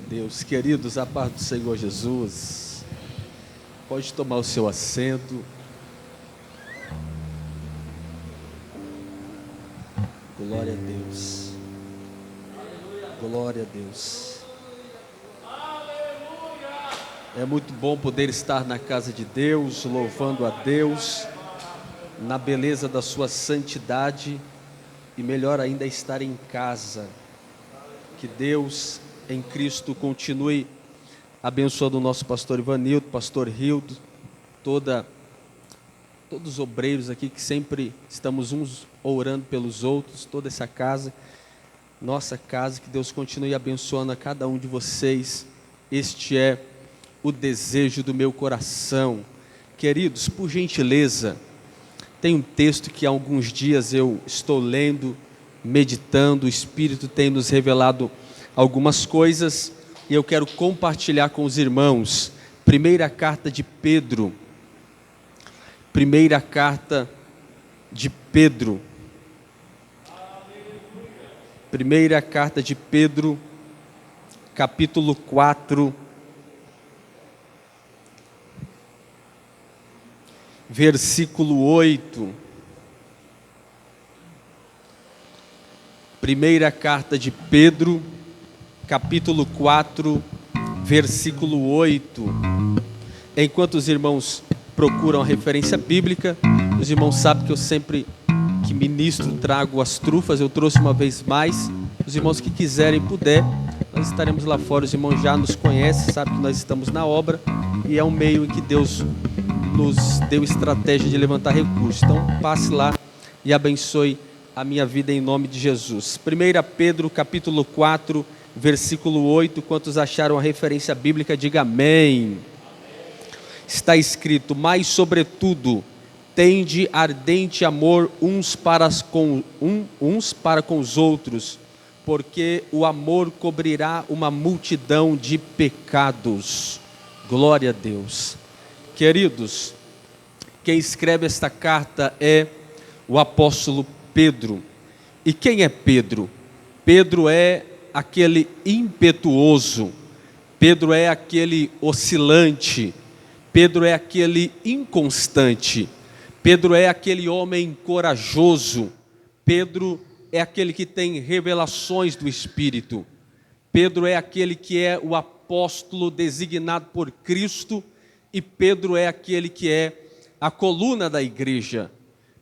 Deus, queridos, a paz do Senhor Jesus, pode tomar o seu assento. Glória a Deus, glória a Deus. É muito bom poder estar na casa de Deus, louvando a Deus, na beleza da sua santidade, e melhor ainda estar em casa. Que Deus em Cristo continue abençoando o nosso pastor Ivanildo, pastor Hildo, todos os obreiros aqui que sempre estamos uns orando pelos outros, toda essa casa, nossa casa, que Deus continue abençoando a cada um de vocês. Este é o desejo do meu coração. Queridos, por gentileza, tem um texto que há alguns dias eu estou lendo, meditando, o Espírito tem nos revelado algumas coisas, e eu quero compartilhar com os irmãos. Primeira carta de Pedro, capítulo 4, versículo 8. Primeira carta de Pedro, capítulo 4, versículo 8. Enquanto os irmãos procuram a referência bíblica, os irmãos sabem que eu sempre que ministro trago as trufas. Eu trouxe uma vez mais. Os irmãos que quiserem, puder, nós estaremos lá fora. Os irmãos já nos conhecem, sabem que nós estamos na obra, e é um meio em que Deus nos deu estratégia de levantar recursos. Então passe lá e abençoe a minha vida em nome de Jesus. 1 Pedro capítulo 4, versículo 8, quantos acharam a referência bíblica, diga amém. Está escrito: mas sobretudo, tende ardente amor uns para com os outros, porque o amor cobrirá uma multidão de pecados. Glória a Deus. Queridos, quem escreve esta carta é o apóstolo Pedro. E quem é Pedro? Pedro é aquele impetuoso, Pedro é aquele oscilante, Pedro é aquele inconstante, Pedro é aquele homem corajoso, Pedro é aquele que tem revelações do Espírito, Pedro é aquele que é o apóstolo designado por Cristo, e Pedro é aquele que é a coluna da igreja.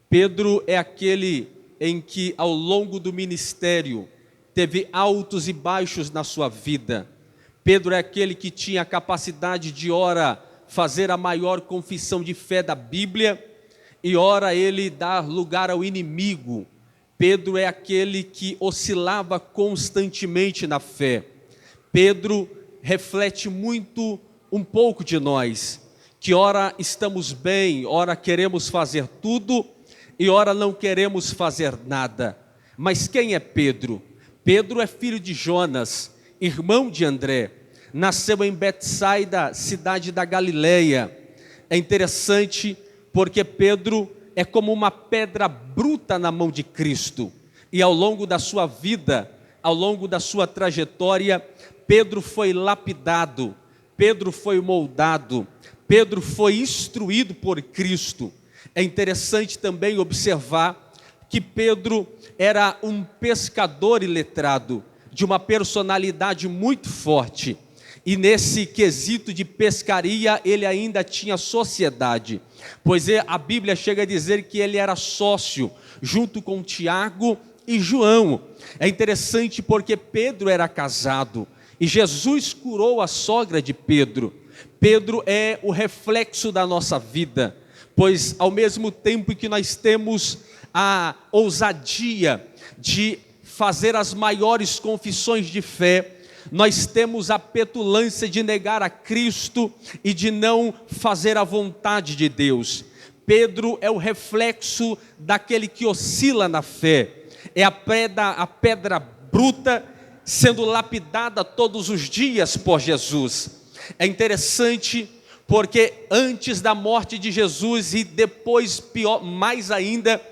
Pedro é aquele em que ao longo do ministério teve altos e baixos na sua vida. Pedro é aquele que tinha a capacidade de ora fazer a maior confissão de fé da Bíblia, e ora ele dar lugar ao inimigo. Pedro é aquele que oscilava constantemente na fé. Pedro reflete muito um pouco de nós, que ora estamos bem, ora queremos fazer tudo, e ora não queremos fazer nada. Mas quem é Pedro? Pedro é filho de Jonas, irmão de André, nasceu em Betsaida, cidade da Galileia. É interessante porque Pedro é como uma pedra bruta na mão de Cristo, e ao longo da sua vida, ao longo da sua trajetória, Pedro foi lapidado, Pedro foi moldado, Pedro foi instruído por Cristo. É interessante também observar que Pedro era um pescador iletrado, de uma personalidade muito forte, e nesse quesito de pescaria ele ainda tinha sociedade, pois a Bíblia chega a dizer que ele era sócio, junto com Tiago e João. É interessante porque Pedro era casado, e Jesus curou a sogra de Pedro. Pedro é o reflexo da nossa vida, pois ao mesmo tempo que nós temos a ousadia de fazer as maiores confissões de fé, nós temos a petulância de negar a Cristo e de não fazer a vontade de Deus. Pedro é o reflexo daquele que oscila na fé, é a pedra bruta sendo lapidada todos os dias por Jesus. É interessante porque antes da morte de Jesus e depois, pior, mais ainda,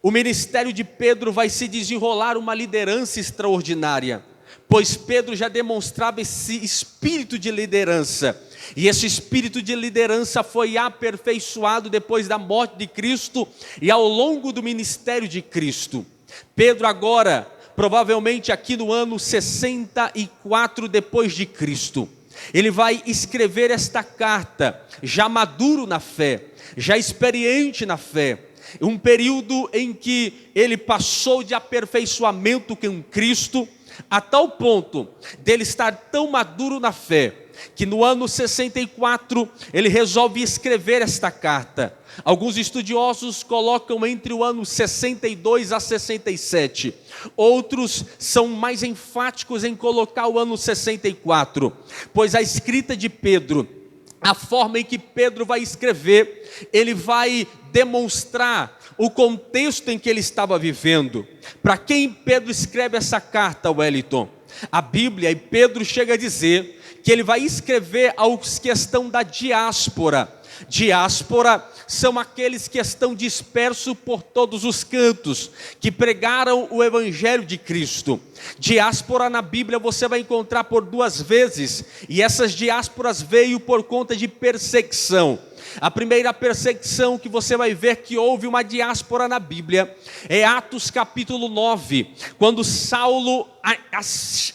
o ministério de Pedro vai se desenrolar uma liderança extraordinária. pois Pedro já demonstrava esse espírito de liderança. E esse espírito de liderança foi aperfeiçoado depois da morte de Cristo e ao longo do ministério de Cristo. Pedro agora, provavelmente aqui no ano 64 depois de Cristo, ele vai escrever esta carta, já maduro na fé, já experiente na fé, um período em que ele passou de aperfeiçoamento com Cristo, a tal ponto dele estar tão maduro na fé, que no ano 64 ele resolve escrever esta carta. Alguns estudiosos colocam entre o ano 62 a 67, outros são mais enfáticos em colocar o ano 64, pois a escrita de Pedro, a forma em que Pedro vai escrever, ele vai demonstrar o contexto em que ele estava vivendo. Para quem Pedro escreve essa carta, Wellington? A Bíblia, e Pedro chega a dizer que ele vai escrever aos que estão da diáspora. Diáspora são aqueles que estão dispersos por todos os cantos, que pregaram o Evangelho de Cristo. Diáspora na Bíblia você vai encontrar por 2 vezes, e essas diásporas veio por conta de perseguição. A primeira perseguição que você vai ver que houve uma diáspora na Bíblia é Atos capítulo 9, quando Saulo,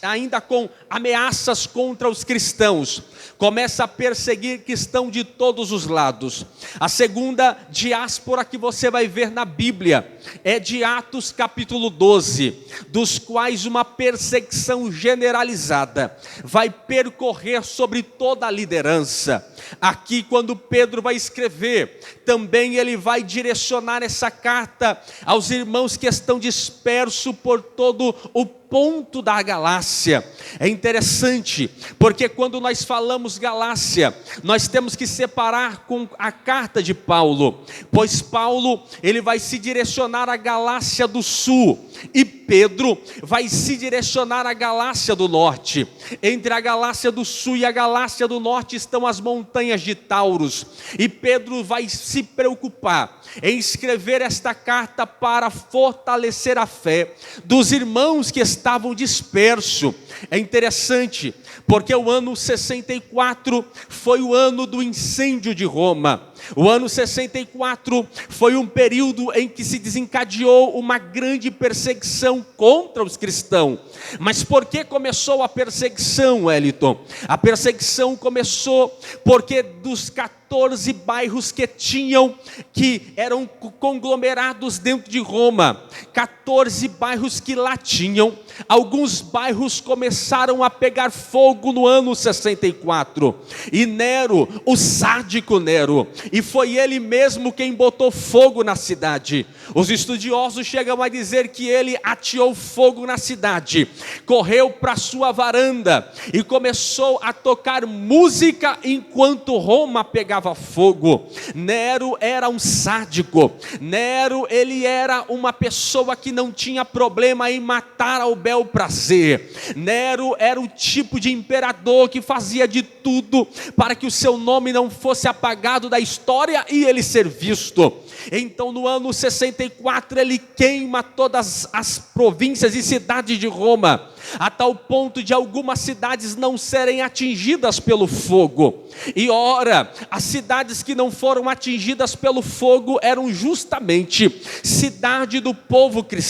ainda com ameaças contra os cristãos, começa a perseguir cristãos de todos os lados. A segunda diáspora que você vai ver na Bíblia é de Atos capítulo 12, dos quais uma perseguição generalizada vai percorrer sobre toda a liderança. Aqui, quando Pedro vai escrever, também ele vai direcionar essa carta aos irmãos que estão dispersos por todo o ponto da Galácia. É interessante, porque quando nós falamos Galácia, nós temos que separar com a carta de Paulo, pois Paulo, ele vai se direcionar à Galácia do Sul, e Pedro vai se direcionar à Galácia do Norte. Entre a Galácia do Sul e a Galácia do Norte estão as montanhas de Taurus, e Pedro vai se preocupar em escrever esta carta para fortalecer a fé dos irmãos que estavam dispersos. É interessante, porque o ano 64 foi o ano do incêndio de Roma. O ano 64 foi um período em que se desencadeou uma grande perseguição contra os cristãos. Mas por que começou a perseguição, Wellington? A perseguição começou porque dos 14 bairros que eram conglomerados dentro de Roma, 14 bairros que lá tinham, alguns bairros começaram a pegar fogo no ano 64, e Nero, o sádico Nero, e foi ele mesmo quem botou fogo na cidade. Os estudiosos chegam a dizer que ele ateou fogo na cidade, correu para sua varanda e começou a tocar música enquanto Roma pegava fogo. Nero era um sádico. Nero, ele era uma pessoa que não tinha problema em matar ao bel prazer. Nero era o tipo de imperador que fazia de tudo para que o seu nome não fosse apagado da história e ele ser visto. Então no ano 64 ele queima todas as províncias e cidades de Roma, a tal ponto de algumas cidades não serem atingidas pelo fogo. E ora, as cidades que não foram atingidas pelo fogo eram justamente cidade do povo cristão.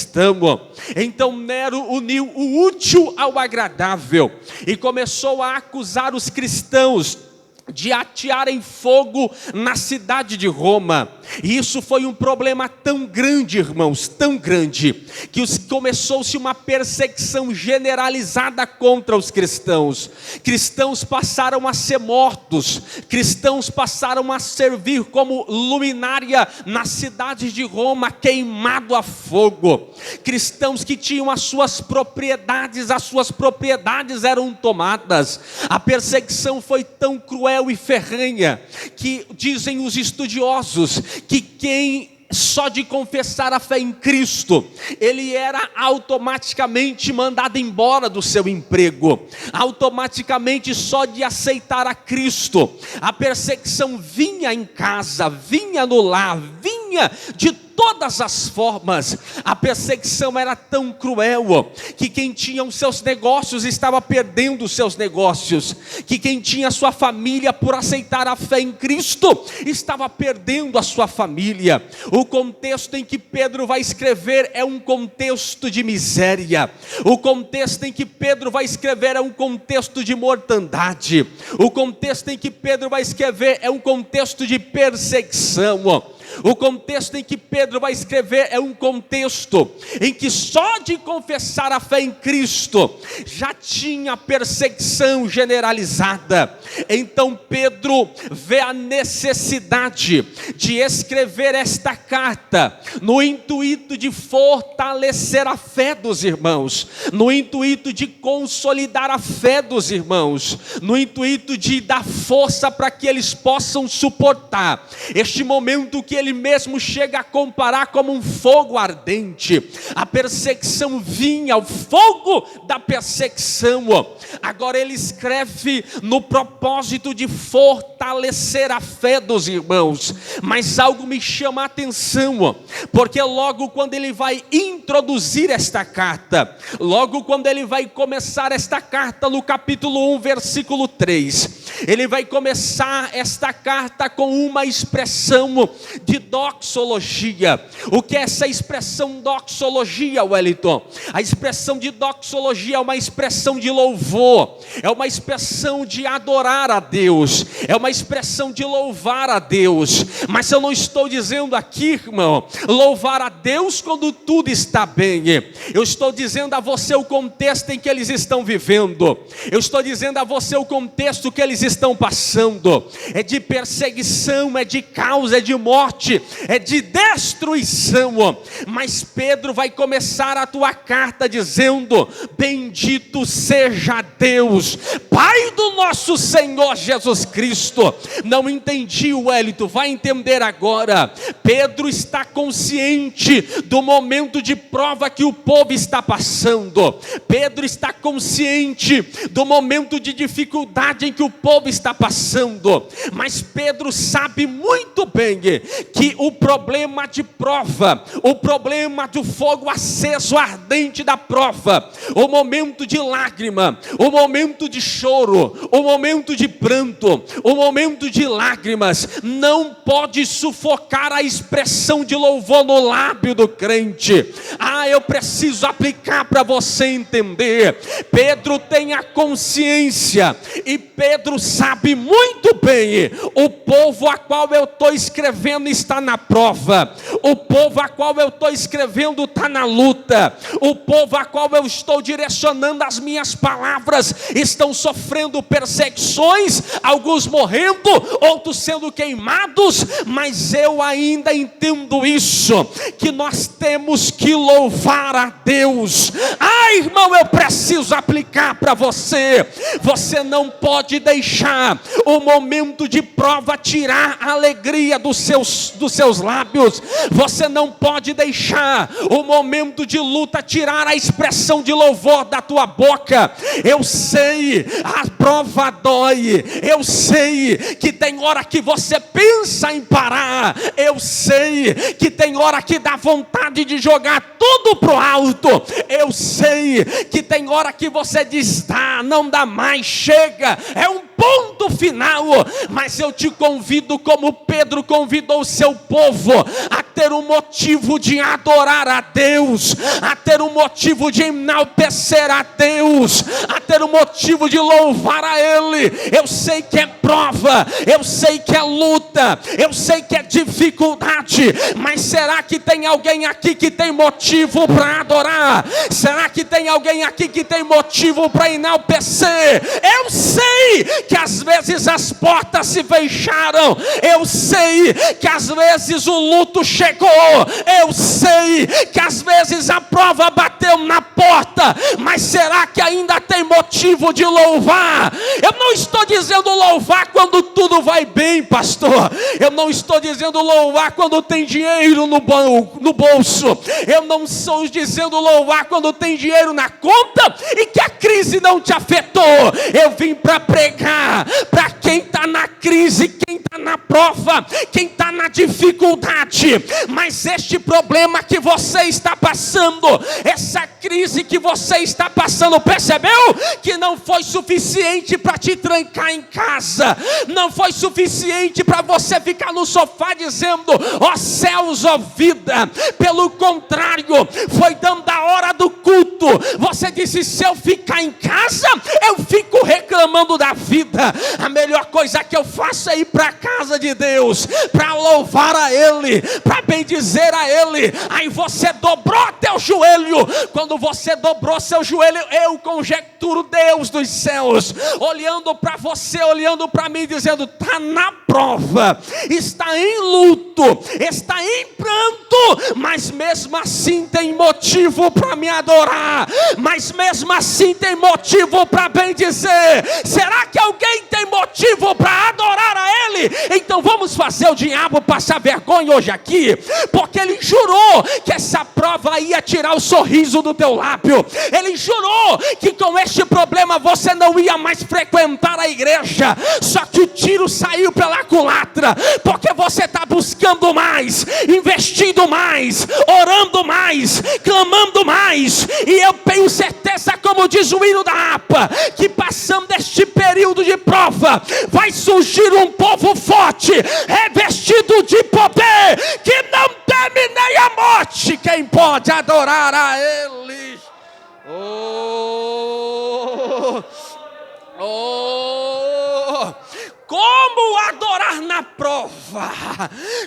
Então Nero uniu o útil ao agradável e começou a acusar os cristãos de atearem fogo na cidade de Roma. E isso foi um problema tão grande, irmãos, tão grande, que começou-se uma perseguição generalizada contra os cristãos. Cristãos passaram a ser mortos, cristãos passaram a servir como luminária nas cidades de Roma, queimado a fogo. Cristãos que tinham as suas propriedades eram tomadas. A perseguição foi tão cruel e ferrenha, que dizem os estudiosos, que quem só de confessar a fé em Cristo, ele era automaticamente mandado embora do seu emprego, automaticamente só de aceitar a Cristo. A perseguição vinha em casa, vinha no lar, vinha de todas as formas. A perseguição era tão cruel que quem tinha os seus negócios estava perdendo os seus negócios, que quem tinha sua família por aceitar a fé em Cristo estava perdendo a sua família. O contexto em que Pedro vai escrever é um contexto de miséria. O contexto em que Pedro vai escrever é um contexto de mortandade. O contexto em que Pedro vai escrever é um contexto de perseguição. O contexto em que Pedro vai escrever é um contexto em que só de confessar a fé em Cristo já tinha perseguição generalizada. Então Pedro vê a necessidade de escrever esta carta no intuito de fortalecer a fé dos irmãos, no intuito de consolidar a fé dos irmãos, no intuito de dar força para que eles possam suportar este momento que ele mesmo chega a comparar como um fogo ardente. A perseguição vinha, o fogo da perseguição. Agora ele escreve no propósito de fortalecer a fé dos irmãos. Mas algo me chama a atenção, porque logo quando ele vai introduzir esta carta, logo quando ele vai começar esta carta no capítulo 1, versículo 3, ele vai começar esta carta com uma expressão de doxologia. O que é essa expressão doxologia, Wellington? A expressão de doxologia é uma expressão de louvor, é uma expressão de adorar a Deus, é uma expressão de louvar a Deus. Mas eu não estou dizendo aqui, irmão, louvar a Deus quando tudo está bem. Eu estou dizendo a você o contexto em que eles estão vivendo. Eu estou dizendo a você o contexto que eles estão passando. É de perseguição, é de causa, é de morte, é de destruição. Mas Pedro vai começar a tua carta dizendo: bendito seja Deus, Pai do nosso Senhor Jesus Cristo. Não entendi, Wellington, vai entender agora. Pedro está consciente do momento de prova que o povo está passando. Pedro está consciente do momento de dificuldade em que o povo está passando. Mas Pedro sabe muito bem que o problema de prova, o problema do fogo aceso ardente da prova, o momento de lágrima, o momento de choro, o momento de pranto, o momento de lágrimas, não pode sufocar a expressão de louvor no lábio do crente. Eu preciso aplicar para você entender. Pedro tem a consciência, e Pedro sabe muito bem: o povo a qual eu estou escrevendo está na prova, o povo a qual eu estou escrevendo está na luta, o povo a qual eu estou direcionando as minhas palavras estão sofrendo perseguições, alguns morrendo, outros sendo queimados. Mas eu ainda entendo isso, que nós temos que louvar a Deus. Irmão, eu preciso aplicar para você. Você não pode deixar o momento de prova tirar a alegria dos seus lábios. Você não pode deixar o momento de luta tirar a expressão de louvor da tua boca. Eu sei, a prova dói. Eu sei que tem hora que você pensa em parar. Eu sei que tem hora que dá vontade de jogar tudo pro alto. Eu sei que tem hora que você diz: não dá mais, chega, é um ponto final. Mas eu te convido, como Pedro convidou o seu povo, a ter um motivo de adorar a Deus, a ter um motivo de enaltecer a Deus, a ter um motivo de louvar a Ele. Eu sei que é prova, eu sei que é luta, eu sei que é dificuldade, mas será que tem alguém aqui que tem motivo para adorar? Será que tem alguém aqui que tem motivo para enaltecer? Eu sei que às vezes as portas se fecharam, eu sei que às vezes o luto chegou, eu sei que às vezes a prova bateu na porta, mas será que ainda tem motivo de louvar? Eu não estou dizendo louvar quando tudo vai bem, pastor. Eu não estou dizendo louvar quando tem dinheiro no bolso. Eu não estou dizendo louvar quando tem dinheiro na conta e que a crise não te afetou. Eu vim para pregar para quem está na crise, quem está na prova. prova, quem está na dificuldade. Mas este problema que você está passando, essa crise que você está passando, percebeu? Que não foi suficiente para te trancar em casa, não foi suficiente para você ficar no sofá dizendo, ó céus, ó vida. Pelo contrário, foi dando a hora do culto, você disse, se eu ficar em casa, eu fico reclamando da vida. A melhor coisa que eu faço é ir para a casa de Deus, para louvar a Ele, para bendizer a Ele. Aí você dobrou teu joelho. Quando você dobrou seu joelho, eu conjecturo Deus dos céus, olhando para você, olhando para mim, dizendo, está na prova, está em luto, está em pranto, mas mesmo assim tem motivo para me adorar, mas mesmo assim tem motivo para bendizer. Será que alguém tem motivo para adorar a Ele? Então vamos fazer o diabo passar vergonha hoje aqui, porque ele jurou que essa prova ia tirar o sorriso do teu lábio. Ele jurou que com este problema você não ia mais frequentar a igreja. Só que o tiro saiu pela culatra, porque você está buscando mais, investindo mais, orando mais, clamando mais. E eu tenho certeza, como diz o hino da APA, que passando este período de prova, vai surgir um povo forte, revestido de poder, que não teme nem a morte. Quem pode adorar a Ele? Como adorar na prova?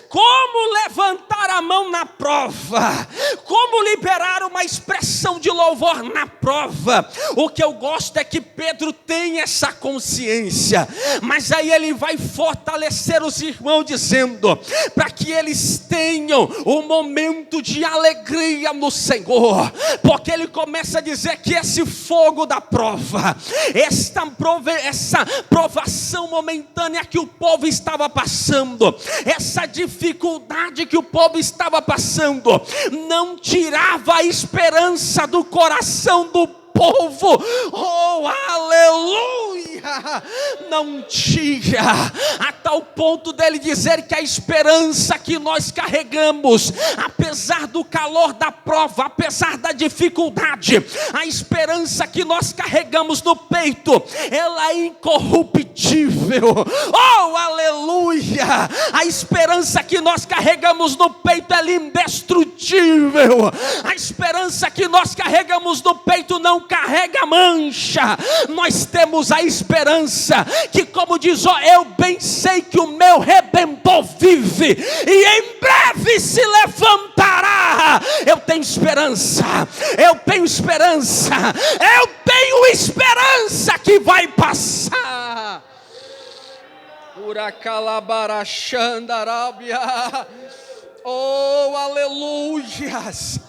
Como levantar a mão na prova? Como liberar uma expressão de louvor na prova? O que eu gosto é que Pedro tem essa consciência, mas aí ele vai fortalecer os irmãos dizendo, para que eles tenham um momento de alegria no Senhor, porque ele começa a dizer que esse fogo da prova, essa provação momentânea que o povo estava passando, essa dificuldade que o povo estava passando, não tirava a esperança do coração do povo. Oh, aleluia! Não tira, a tal ponto dele dizer que a esperança que nós carregamos, apesar do calor da prova, apesar da dificuldade, a esperança que nós carregamos no peito, ela é incorruptível. Oh, aleluia! A esperança que nós carregamos no peito é indestrutível. A esperança que nós carregamos no peito não carrega mancha. Nós temos a esperança que, como diz, eu bem sei que o meu Redentor vive e em breve se levantará. Eu tenho esperança, eu tenho esperança, eu tenho esperança que vai passar. Oh, aleluias!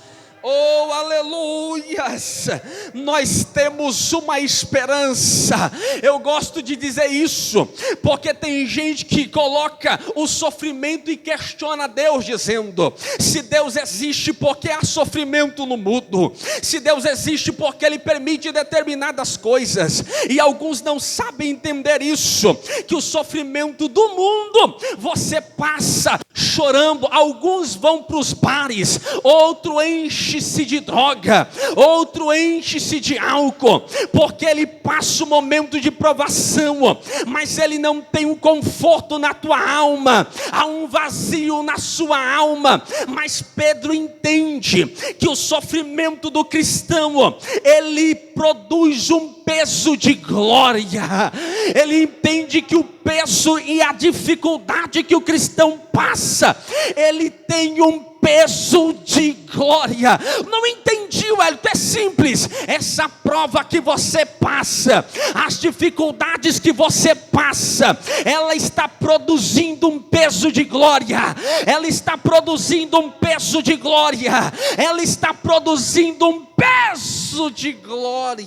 Oh, aleluias! Nós temos uma esperança. Eu gosto de dizer isso, porque tem gente que coloca o sofrimento e questiona Deus, dizendo, se Deus existe, por que há sofrimento no mundo? Se Deus existe, por que Ele permite determinadas coisas? E alguns não sabem entender isso, que o sofrimento do mundo, você passa chorando. Alguns vão para os bares, outro enche-se de droga, outro enche-se de álcool, porque ele passa um momento de provação, mas ele não tem um conforto na tua alma, há um vazio na sua alma. Mas Pedro entende que o sofrimento do cristão, ele produz um peso de glória. Ele entende que o peso e a dificuldade que o cristão passa, ele tem um peso de glória. Não entendi, Wellington, é simples. Essa prova que você passa, as dificuldades que você passa, ela está produzindo um peso de glória. Ela está produzindo um peso de glória. Ela está produzindo um peso de glória.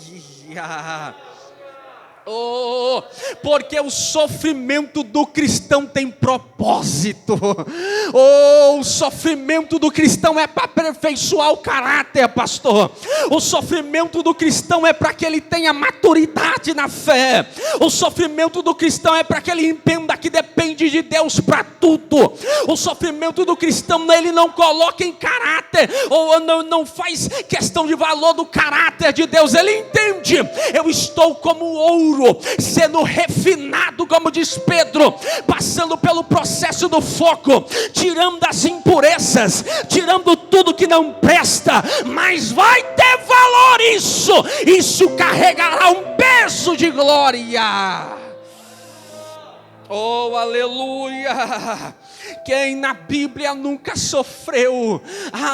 Oh, porque o sofrimento do cristão tem propósito. Oh, o sofrimento do cristão é para aperfeiçoar o caráter, pastor. O sofrimento do cristão é para que ele tenha maturidade na fé. O sofrimento do cristão é para que ele entenda que depende de Deus para tudo. O sofrimento do cristão, ele não coloca em caráter, ou não faz questão de valor do caráter de Deus. Ele entende: eu estou como ouro, sendo refinado, como diz Pedro, passando pelo processo do fogo, tirando as impurezas, tirando tudo que não presta, mas vai ter valor isso carregará um peso de glória. Oh, aleluia! Quem na Bíblia nunca sofreu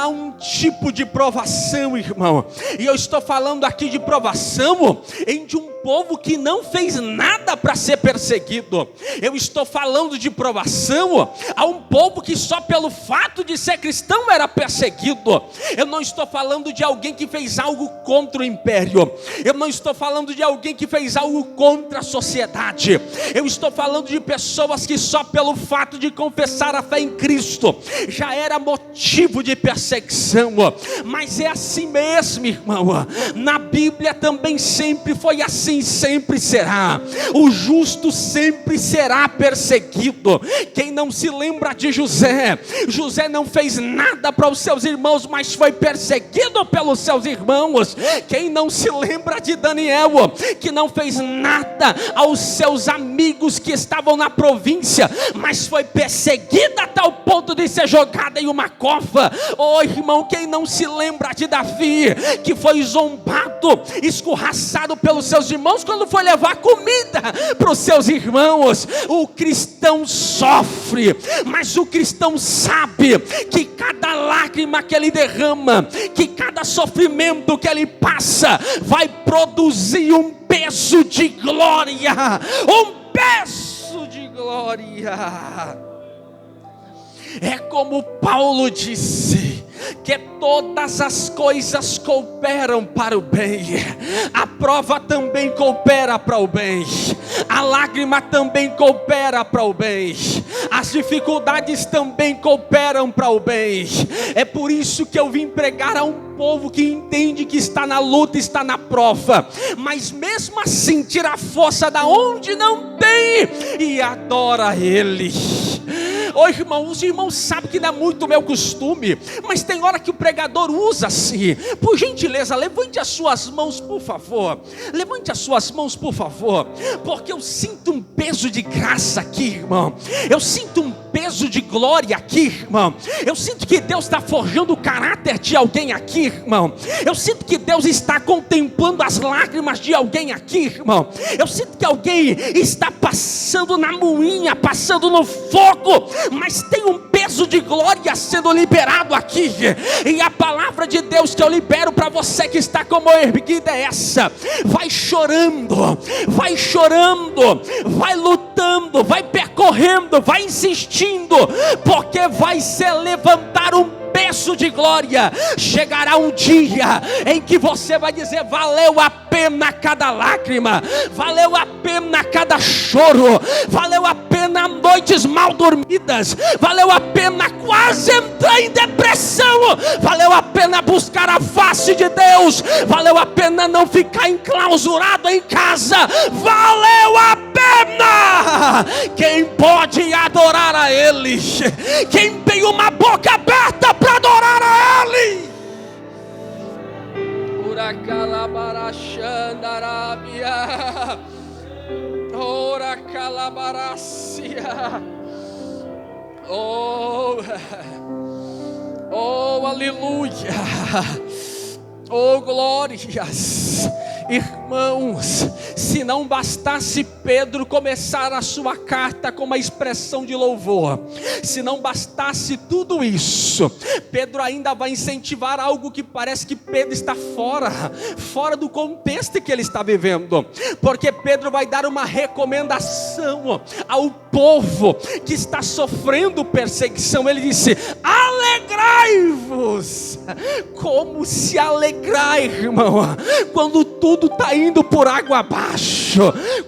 um tipo de provação, irmão? E eu estou falando aqui de provação de um povo que não fez nada para ser perseguido. Eu estou falando de provação a um povo que só pelo fato de ser cristão era perseguido. Eu não estou falando de alguém que fez algo contra o império. Eu não estou falando de alguém que fez algo contra a sociedade. Eu estou falando de pessoas que só pelo fato de confessar a fé em Cristo já era motivo de perseguição. Mas é assim mesmo, irmão. Na Bíblia também sempre foi assim, sempre será. O justo sempre será perseguido. Quem não se lembra de José? José não fez nada para os seus irmãos, mas foi perseguido pelos seus irmãos. Quem não se lembra de Daniel, que não fez nada aos seus amigos que estavam na província, mas foi perseguido a tal ponto de ser jogada em uma cova? Oh, irmão, quem não se lembra de Davi, que foi zombado, escorraçado pelos seus irmãos quando foi levar comida para os seus irmãos? O cristão sofre, mas o cristão sabe que cada lágrima que ele derrama, que cada sofrimento que ele passa, vai produzir um peso de glória, um peso de glória. É como Paulo disse, que todas as coisas cooperam para o bem. A prova também coopera para o bem, a lágrima também coopera para o bem, as dificuldades também cooperam para o bem. É por isso que eu vim pregar a um povo que entende que está na luta, está na prova, mas mesmo assim tira a força da onde não tem e adora Ele. Oh, irmão, os irmãos sabem que não é muito meu costume, mas tem hora que o pregador usa assim. Por gentileza, levante as suas mãos, por favor. Levante as suas mãos, por favor, porque eu sinto um peso de graça aqui, irmão. Eu sinto um peso de glória aqui, irmão. Eu sinto que Deus está forjando o caráter de alguém aqui, irmão. Eu sinto que Deus está contemplando as lágrimas de alguém aqui, irmão. Eu sinto que alguém está passando na moinha, passando no fogo, mas tem um peso de glória sendo liberado aqui. E a palavra de Deus que eu libero para você que está como erguida é essa: vai chorando, vai lutando, vai percorrendo, vai insistindo, porque vai se levantar um peso de glória. Chegará um dia em que você vai dizer: valeu a pena cada lágrima, valeu a pena cada choro, valeu a pena noites mal dormidas, valeu a pena quase entrar em depressão, valeu a pena buscar a face de Deus, valeu a pena não ficar enclausurado em casa, valeu a pena. Quem pode adorar a Ele? Quem tem uma boca aberta para adorar a Ele? Uracalabarachandarabia, oracalabaracia. Oh, aleluia. Oh, glórias. Irmãos, se não bastasse Pedro começar a sua carta com uma expressão de louvor, se não bastasse tudo isso, Pedro ainda vai incentivar algo que parece que Pedro está fora do contexto que ele está vivendo, porque Pedro vai dar uma recomendação ao povo que está sofrendo perseguição. Ele disse: alegrai alegrai-vos. Como se alegrar, irmão, quando tudo está indo por água abaixo.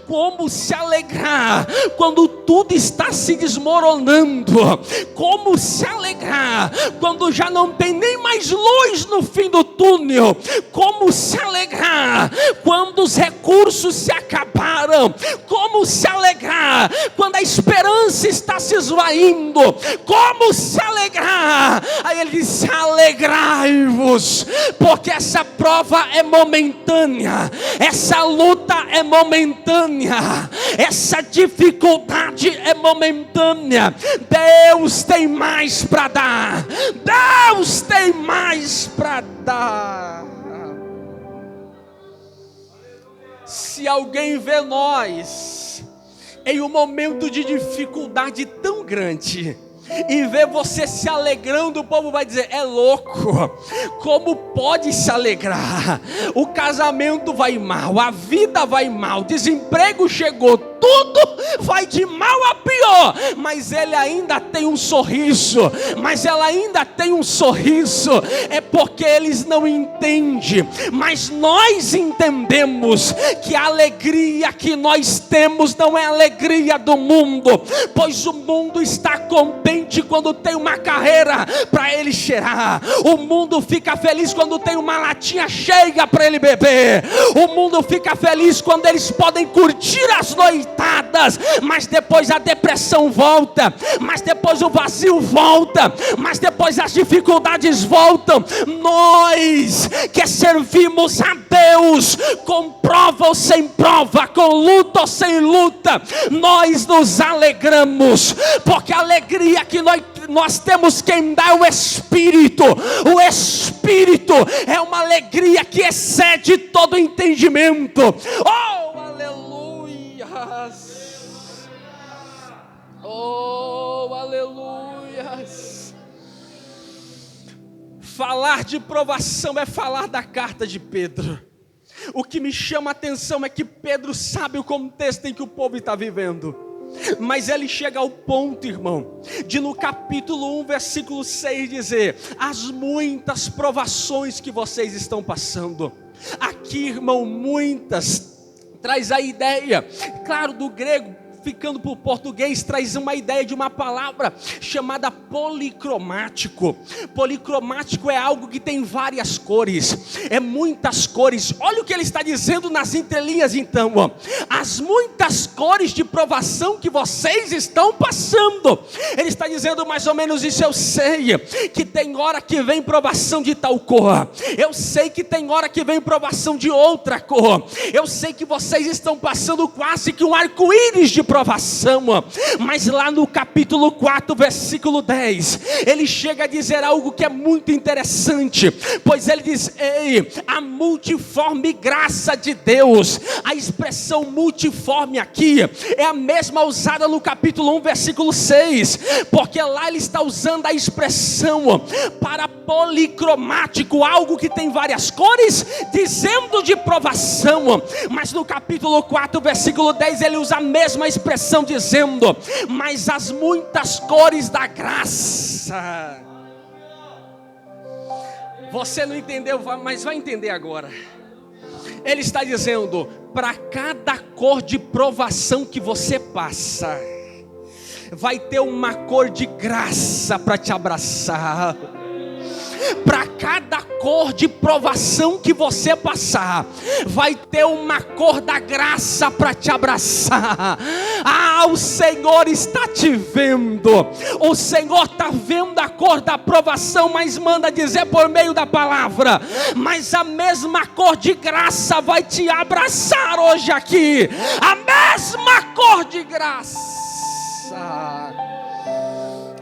Como se alegrar quando tudo está se desmoronando. Como se alegrar quando já não tem nem mais luz no fim do túnel. Como se alegrar quando os recursos se acabaram. Como se alegrar quando a esperança está se esvaindo. Como se alegrar. Aí ele diz: alegrai-vos, porque essa prova é momentânea, essa luta é momentânea, essa dificuldade é momentânea. Deus tem mais para dar. Deus tem mais para dar. Se alguém vê nós em um momento de dificuldade tão grande e ver você se alegrando, o povo vai dizer: é louco, como pode se alegrar? O casamento vai mal, a vida vai mal, desemprego chegou, tudo vai de mal a pior, mas ele ainda tem um sorriso, mas ela ainda tem um sorriso. É porque eles não entendem, mas nós entendemos que a alegria que nós temos não é a alegria do mundo, pois o mundo está contente quando tem uma carreira para ele cheirar, o mundo fica feliz quando tem uma latinha cheia para ele beber, o mundo fica feliz quando eles podem curtir as noitadas, mas depois a depressão volta, mas depois o vazio volta, mas depois as dificuldades voltam. Nós que servimos a Deus com prova ou sem prova, com luta ou sem luta, nós nos alegramos, porque a alegria que nós temos quem dá é o Espírito. O Espírito é uma alegria que excede todo entendimento. Oh, aleluias! Oh, aleluias! Falar de provação é falar da carta de Pedro. O que me chama a atenção é que Pedro sabe o contexto em que o povo está vivendo, mas ele chega ao ponto, irmão, de no capítulo 1, versículo 6 dizer: as muitas provações que vocês estão passando. Aqui, irmão, muitas traz a ideia, claro, do grego, ficando para o português, traz uma ideia de uma palavra chamada policromático. Policromático é algo que tem várias cores, é muitas cores. Olha o que ele está dizendo nas entrelinhas então, ó. As muitas cores de provação que vocês estão passando. Ele está dizendo mais ou menos isso. Eu sei que tem hora que vem provação de tal cor, eu sei que tem hora que vem provação de outra cor, eu sei que vocês estão passando quase que um arco-íris de provação, mas lá no capítulo 4, versículo 10, ele chega a dizer algo que é muito interessante, pois ele diz: ei, a multiforme graça de Deus. A expressão multiforme aqui é a mesma usada no capítulo 1, versículo 6, porque lá ele está usando a expressão para policromático, algo que tem várias cores, dizendo de provação, mas no capítulo 4, versículo 10, ele usa a mesma expressão dizendo: mas as muitas cores da graça. Você não entendeu, mas vai entender agora. Ele está dizendo: para cada cor de provação que você passa, vai ter uma cor de graça para te abraçar. Para cada cor de provação que você passar, vai ter uma cor da graça para te abraçar. Ah, o Senhor está te vendo, o Senhor está vendo a cor da provação, mas manda dizer por meio da palavra: mas a mesma cor de graça vai te abraçar hoje aqui. A mesma cor de graça.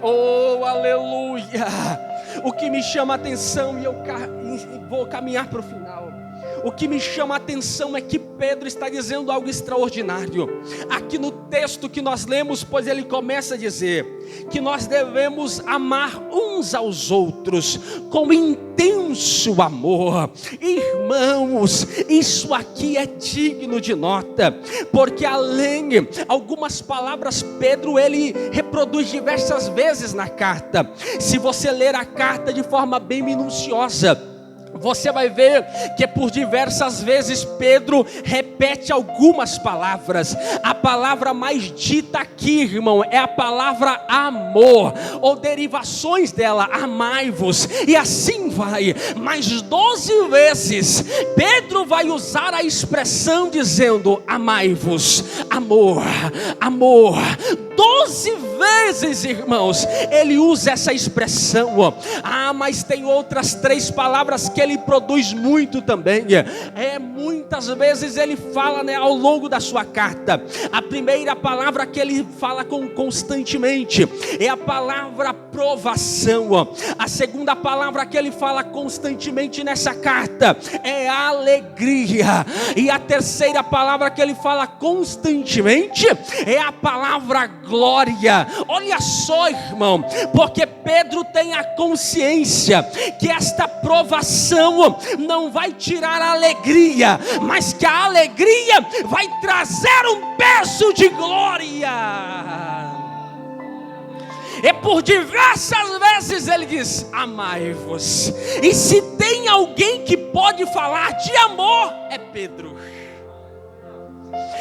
Oh, aleluia! O que me chama a atenção, e eu vou caminhar para o final, o que me chama a atenção é que Pedro está dizendo algo extraordinário. Aqui no texto que nós lemos, pois ele começa a dizer que nós devemos amar uns aos outros com intenso amor. Irmãos, isso aqui é digno de nota, porque além algumas palavras, Pedro ele reproduz diversas vezes na carta. Se você ler a carta de forma bem minuciosa, você vai ver que por diversas vezes Pedro repete algumas palavras. A palavra mais dita aqui, irmão, é a palavra amor, ou derivações dela, amai-vos, e assim vai. Mais 12 vezes Pedro vai usar a expressão dizendo amai-vos, amor, amor. 12 vezes, irmãos, ele usa essa expressão. Mas tem outras 3 palavras que ele produz muito também. Muitas vezes ele fala, ao longo da sua carta. A primeira palavra que ele fala constantemente é a palavra provação. A segunda palavra que ele fala constantemente nessa carta é alegria. E a terceira palavra que ele fala constantemente é a palavra glória. Olha só, irmão, porque Pedro tem a consciência que esta provação não vai tirar a alegria, mas que a alegria vai trazer um peso de glória. E por diversas vezes ele diz amai-vos. E se tem alguém que pode falar de amor, é Pedro.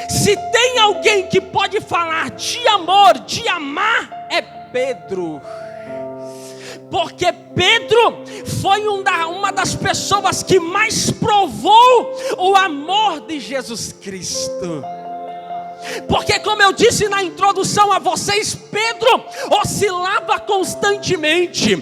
Se tem alguém que pode falar de amor, de amar, é Pedro. Porque Pedro foi uma das pessoas que mais provou o amor de Jesus Cristo. Porque, como eu disse na introdução a vocês, Pedro oscilava constantemente.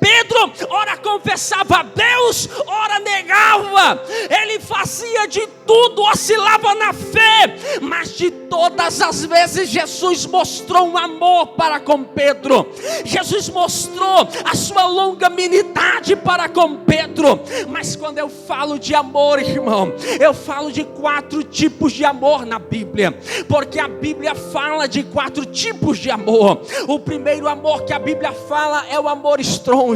Pedro, ora confessava a Deus, ora negava. Ele fazia de tudo, oscilava na fé. Mas de todas as vezes Jesus mostrou um amor para com Pedro. Jesus mostrou a sua longanimidade para com Pedro. Mas quando eu falo de amor, irmão, eu falo de 4 tipos de amor na Bíblia. Porque a Bíblia fala de 4 tipos de amor. O primeiro amor que a Bíblia fala é o amor estronge.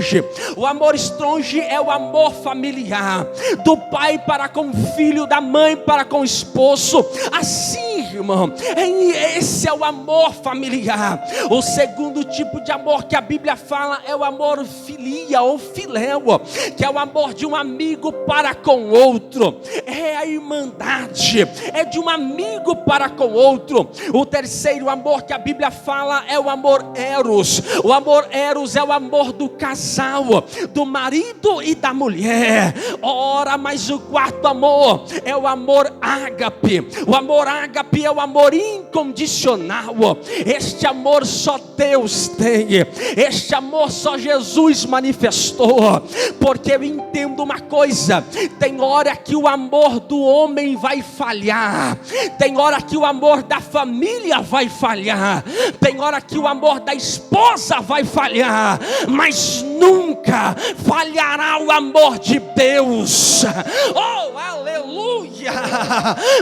O amor estronge é o amor familiar, do pai para com o filho, da mãe para com o esposo. Assim, irmão, esse é o amor familiar. O segundo tipo de amor que a Bíblia fala é o amor filia ou filéu, que é o amor de um amigo para com outro. É a irmandade, é de um amigo para com outro. O terceiro amor que a Bíblia fala é o amor eros. O amor eros é o amor do casal, do marido e da mulher. Ora, mas o quarto amor é o amor ágape. O amor ágape é o amor incondicional. Este amor só Deus tem. Este amor só Jesus manifestou. Porque eu entendo uma coisa: tem hora que o amor do homem vai falhar, tem hora que o amor da família vai falhar, tem hora que o amor da esposa vai falhar, mas nunca falhará o amor de Deus. Oh, aleluia!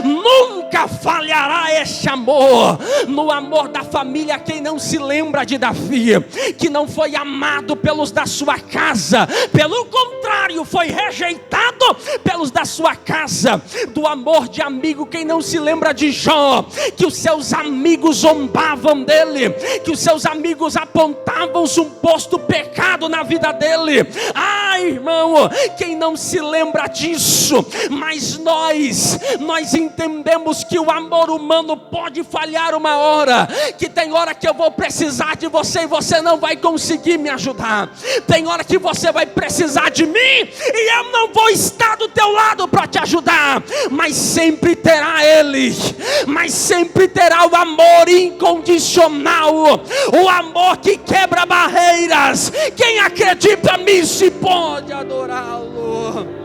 Nunca falhará este amor. No amor da família, quem não se lembra de Davi, que não foi amado pelos da sua casa, pelo contrário, foi rejeitado pelos da sua casa. Do amor de amigo, quem não se lembra de Jó, que os seus amigos zombavam dele, que os seus amigos apontavam um suposto pecado na vida dele. Irmão, quem não se lembra disso? Mas nós entendemos que o amor humano pode falhar uma hora, que tem hora que eu vou precisar de você e você não vai conseguir me ajudar. Tem hora que você vai precisar de mim e eu não vou estar do teu lado para te ajudar, mas sempre terá Ele, mas sempre terá o amor incondicional, o amor que quebra barreiras. Quem acredita nisso pode adorá-lo.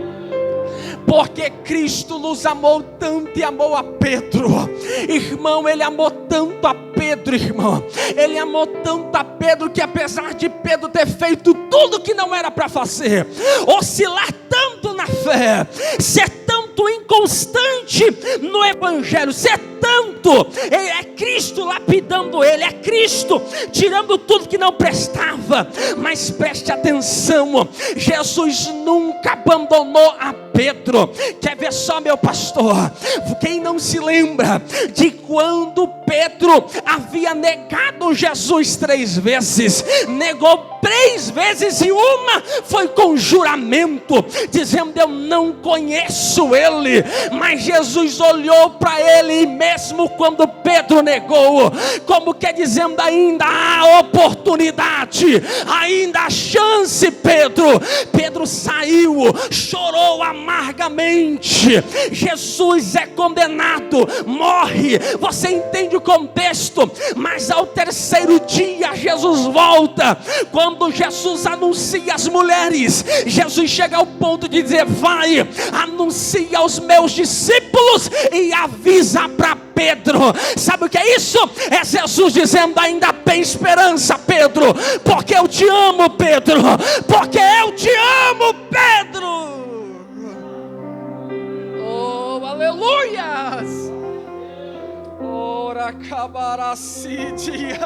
Porque Cristo nos amou tanto e amou a Pedro. Irmão, Ele amou tanto a Pedro, irmão. Ele amou tanto a Pedro que, apesar de Pedro ter feito tudo que não era para fazer, oscilar tanto na fé, ser tão tanto inconstante no Evangelho, ser tanto, é Cristo lapidando ele, é Cristo tirando tudo que não prestava. Mas preste atenção, Jesus nunca abandonou a Pedro. Quer ver só, meu pastor? Quem não se lembra de quando Pedro havia negado Jesus 3 vezes? Negou 3 vezes e uma foi com juramento, dizendo: eu não conheço ele. Mas Jesus olhou para ele, e mesmo quando Pedro negou, como que dizendo: ainda há oportunidade, ainda há chance, Pedro. Pedro saiu, chorou amargamente. Jesus é condenado, morre. Você entende o contexto? Mas ao 3º dia Jesus volta. Quando Jesus anuncia às mulheres, Jesus chega ao ponto de dizer: vai, anuncia aos meus discípulos e avisa para Pedro. Sabe o que é isso? É Jesus dizendo: ainda tem esperança, Pedro, porque eu te amo, Pedro, porque eu te amo, Pedro. Oh, aleluias. Ora acabará-se-dia.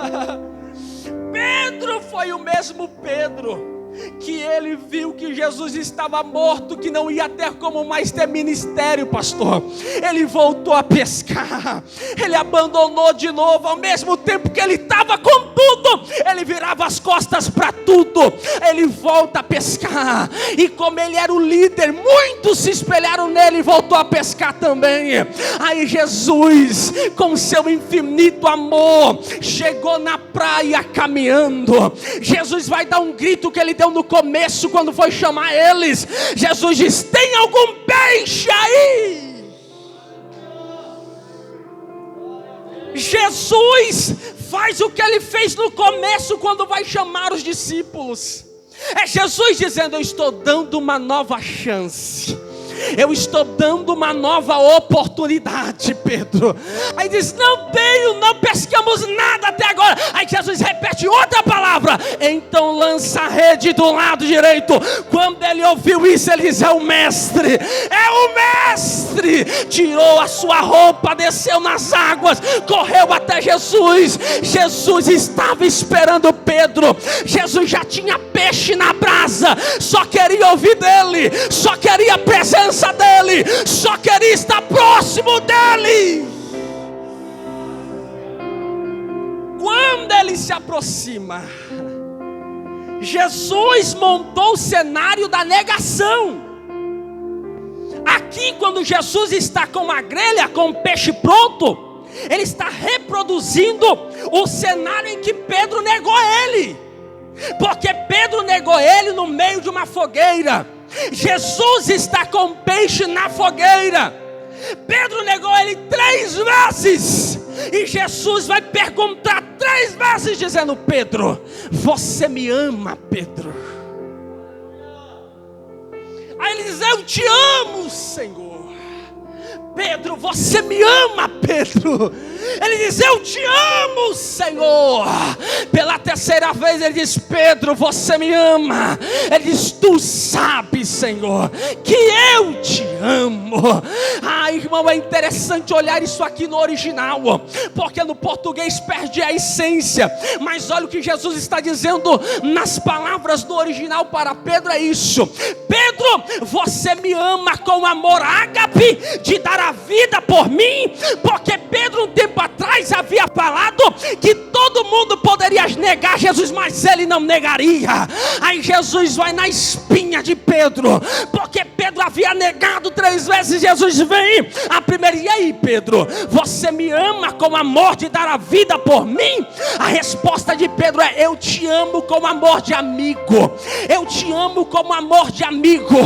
Pedro foi o mesmo Pedro que ele viu que Jesus estava morto, que não ia ter como mais ter ministério, pastor. Ele voltou a pescar, ele abandonou de novo. Ao mesmo tempo que ele estava com tudo, ele virava as costas para tudo. Ele volta a pescar, e como ele era o líder, muitos se espelharam nele e voltou a pescar também. Aí Jesus, com seu infinito amor, chegou na praia caminhando. Jesus vai dar um grito que ele deu no começo quando foi chamar eles. Jesus diz: tem algum peixe aí? Jesus faz o que ele fez no começo quando vai chamar os discípulos. É Jesus dizendo: eu estou dando uma nova chance, eu estou dando uma nova oportunidade, Pedro. Aí diz: não pescamos nada até agora. Aí Jesus repete outra palavra: então lança a rede do lado direito. Quando ele ouviu isso, ele diz: é o mestre, é o mestre. Tirou a sua roupa, desceu nas águas, correu até Jesus. Jesus estava esperando Pedro. Jesus já tinha peixe na brasa, só queria ouvir dele, só queria a presença dele, só queria estar próximo dele. Quando ele se aproxima, Jesus montou o cenário da negação. Aqui, quando Jesus está com uma grelha, com o peixe pronto, ele está reproduzindo o cenário em que Pedro negou ele. Porque Pedro negou ele no meio de uma fogueira. Jesus está com peixe na fogueira. Pedro negou ele 3 vezes. E Jesus vai perguntar 3 vezes, dizendo: Pedro, você me ama, Pedro? Aí ele diz: eu te amo, Senhor. Pedro, você me ama, Pedro? Ele diz: eu te amo, Senhor. Pela 3ª vez ele diz: Pedro, você me ama? Ele diz: tu sabes, Senhor, que eu te amo. Irmão, é interessante olhar isso aqui no original, porque no português perde a essência. Mas olha o que Jesus está dizendo nas palavras do original para Pedro: é isso. Pedro, você me ama com amor ágape, de dar a vida por mim? Porque Pedro, um tempo atrás, havia falado que todo mundo poderia negar Jesus, mas ele não negaria. Aí Jesus vai na espinha de Pedro, porque Pedro havia negado 3 vezes. Jesus vem a primeira: e aí, Pedro, você me ama com amor de dar a vida por mim? A resposta de Pedro é: eu te amo com amor de amigo, eu te amo com amor de amigo.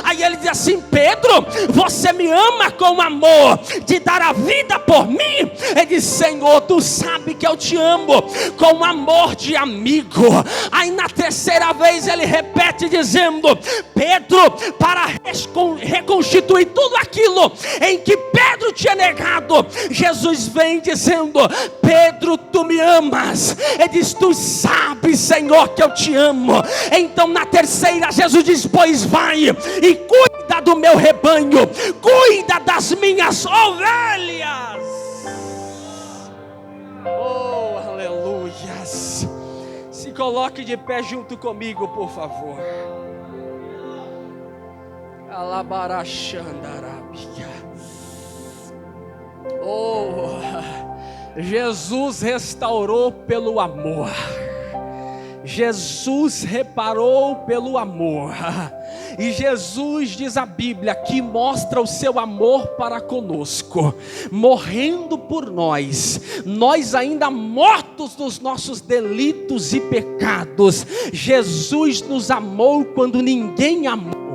Aí ele diz assim: Pedro, você me ama com amor de dar a vida por mim? Ele diz: Senhor, tu sabe que eu te amo com amor de amigo. Aí na terceira vez ele repete dizendo: Pedro, para reconstituir tudo aquilo em que Pedro tinha negado, Jesus vem dizendo: Pedro, tu me amas? Ele diz: tu sabes, Senhor, que eu te amo. Então na terceira Jesus diz: pois vai e cuida do meu rebanho, cuida das minhas ovelhas. Oh, aleluias. Se coloque de pé junto comigo, por favor. Alabarachandarabia. Oh, Jesus restaurou pelo amor. Jesus reparou pelo amor. E Jesus, diz a Bíblia, que mostra o seu amor para conosco, morrendo por nós, nós ainda mortos nos nossos delitos e pecados. Jesus nos amou quando ninguém amou.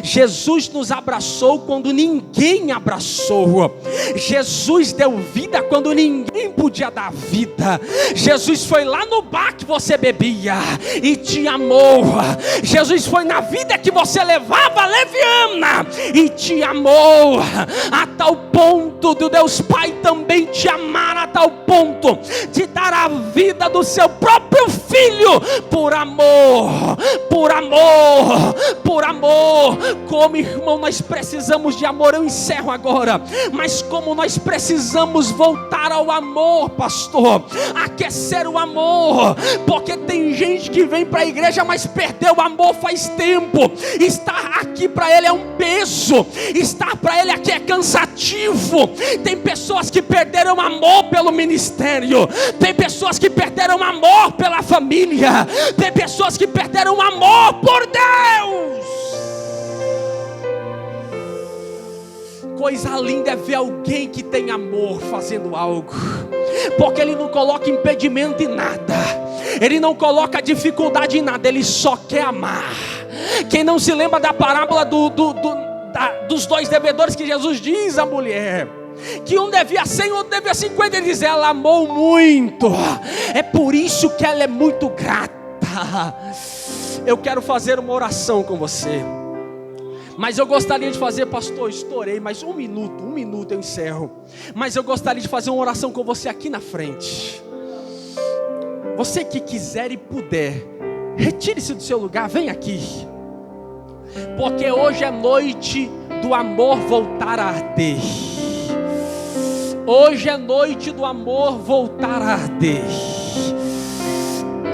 Jesus nos abraçou quando ninguém abraçou. Jesus deu vida quando ninguém podia dar vida. Jesus foi lá no bar que você bebia e te amou. Jesus foi na vida que você levava leviana e te amou, a tal ponto do Deus Pai também te amar, a tal ponto de dar a vida do seu próprio Filho, por amor, por amor, por amor. Como, irmão, nós precisamos de amor. Eu encerro agora. Mas como nós precisamos voltar ao amor, pastor, aquecer o amor, porque tem gente que vem para a igreja, mas perdeu o amor faz tempo. Estar aqui para ele é um peso, estar para ele aqui é cansativo. Tem pessoas que perderam amor pelo ministério, tem pessoas que perderam amor pela família, tem pessoas que perderam amor por Deus. Coisa linda é ver alguém que tem amor fazendo algo, porque ele não coloca impedimento em nada, ele não coloca dificuldade em nada, ele só quer amar. Quem não se lembra da parábola dos dois devedores, que Jesus diz à mulher que um devia 100 e outro devia 50, ele diz: ela amou muito, é por isso que ela é muito grata. Eu quero fazer uma oração com você, mas eu gostaria de fazer, pastor, estourei, mas um minuto eu encerro. Mas eu gostaria de fazer uma oração com você aqui na frente. Você que quiser e puder, retire-se do seu lugar, vem aqui, porque hoje é noite do amor voltar a arder. Hoje é noite do amor voltar a arder.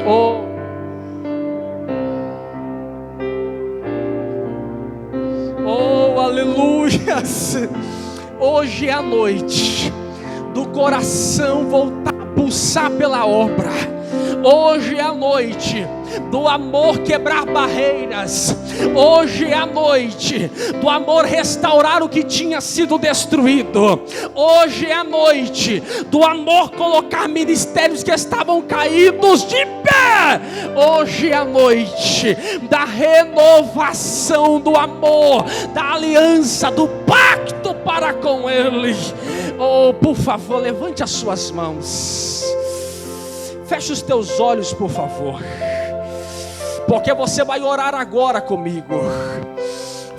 Oh, aleluias. Hoje é a noite do coração voltar a pulsar pela obra. Hoje é a noite do amor quebrar barreiras. Hoje é a noite do amor restaurar o que tinha sido destruído. Hoje é a noite do amor colocar ministérios que estavam caídos de pé. Hoje é a noite da renovação do amor, da aliança, do pacto para com Ele. Oh, por favor, levante as suas mãos. Feche os teus olhos, por favor, porque você vai orar agora comigo.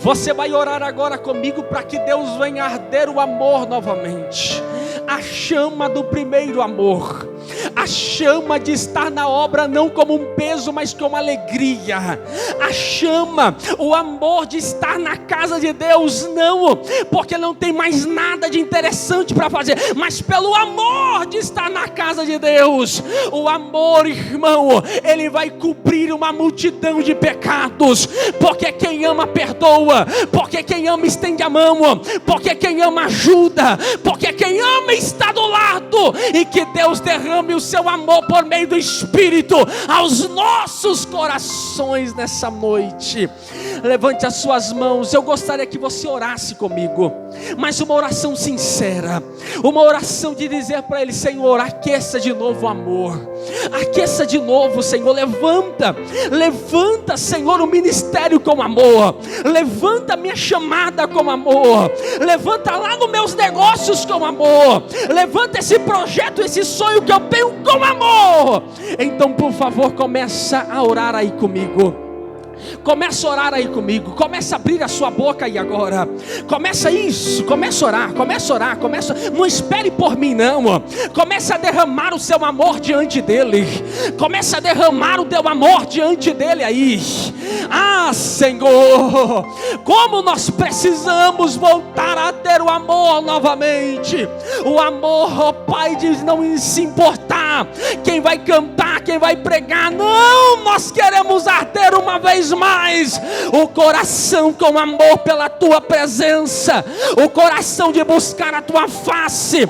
Você vai orar agora comigo para que Deus venha arder o amor novamente. A chama do primeiro amor, a chama de estar na obra não como um peso, mas como alegria. A chama, o amor de estar na casa de Deus, não porque não tem mais nada de interessante para fazer, mas pelo amor de estar na casa de Deus. O amor, irmão, ele vai cobrir uma multidão de pecados, porque quem ama perdoa, porque quem ama estende a mão, porque quem ama ajuda, porque quem ama está do lado. E que Deus derrame o seu amor por meio do Espírito aos nossos corações nessa noite. Levante as suas mãos. Eu gostaria que você orasse comigo, mas uma oração sincera, uma oração de dizer para Ele: Senhor, aqueça de novo o amor, aqueça de novo, Senhor. Levanta, Senhor, o ministério com amor. Levanta a minha chamada com amor. Levanta lá nos meus negócios com amor. Levanta esse projeto, esse sonho que eu tenho coração com amor. Então, por favor, começa a orar aí comigo. Começa a orar aí comigo. Começa a abrir a sua boca aí agora. Começa isso. Começa a orar. Começa a orar. Não espere por mim não. Começa a derramar o seu amor diante dele. Começa a derramar o teu amor diante dele aí. Ah, Senhor, como nós precisamos voltar a ter o amor novamente. O amor, ó Pai, de não se importar quem vai cantar, quem vai pregar. Não, nós queremos arder uma vez mais o coração com amor pela tua presença, o coração de buscar a tua face,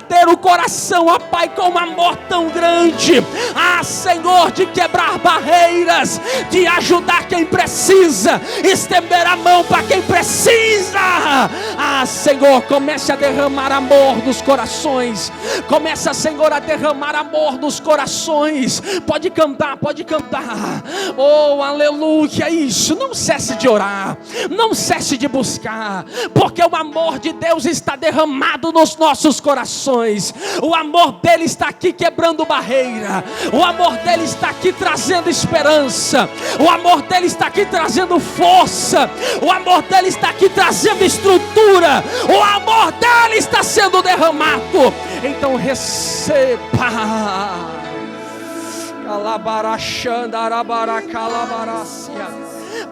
ter o coração, ó Pai, com um amor tão grande, Senhor, de quebrar barreiras, de ajudar quem precisa, estender a mão para quem precisa. Senhor, comece a derramar amor nos corações. Começa, Senhor, a derramar amor nos corações. Pode cantar, pode cantar. Oh, aleluia, isso. Não cesse de orar, não cesse de buscar, porque o amor de Deus está derramado nos nossos corações. O amor dele está aqui quebrando barreira. O amor dele está aqui trazendo esperança. O amor dele está aqui trazendo força. O amor dele está aqui trazendo estrutura. O amor dele está sendo derramado. Então receba.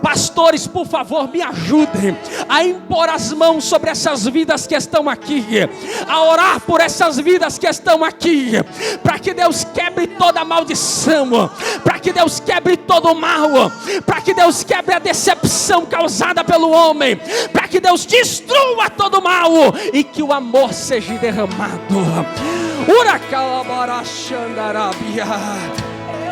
Pastores, por favor, me ajudem a impor as mãos sobre essas vidas que estão aqui, a orar por essas vidas que estão aqui, para que Deus quebre toda a maldição, para que Deus quebre todo o mal, para que Deus quebre a decepção causada pelo homem, para que Deus destrua todo o mal e que o amor seja derramado. Ura calabarachandarabia.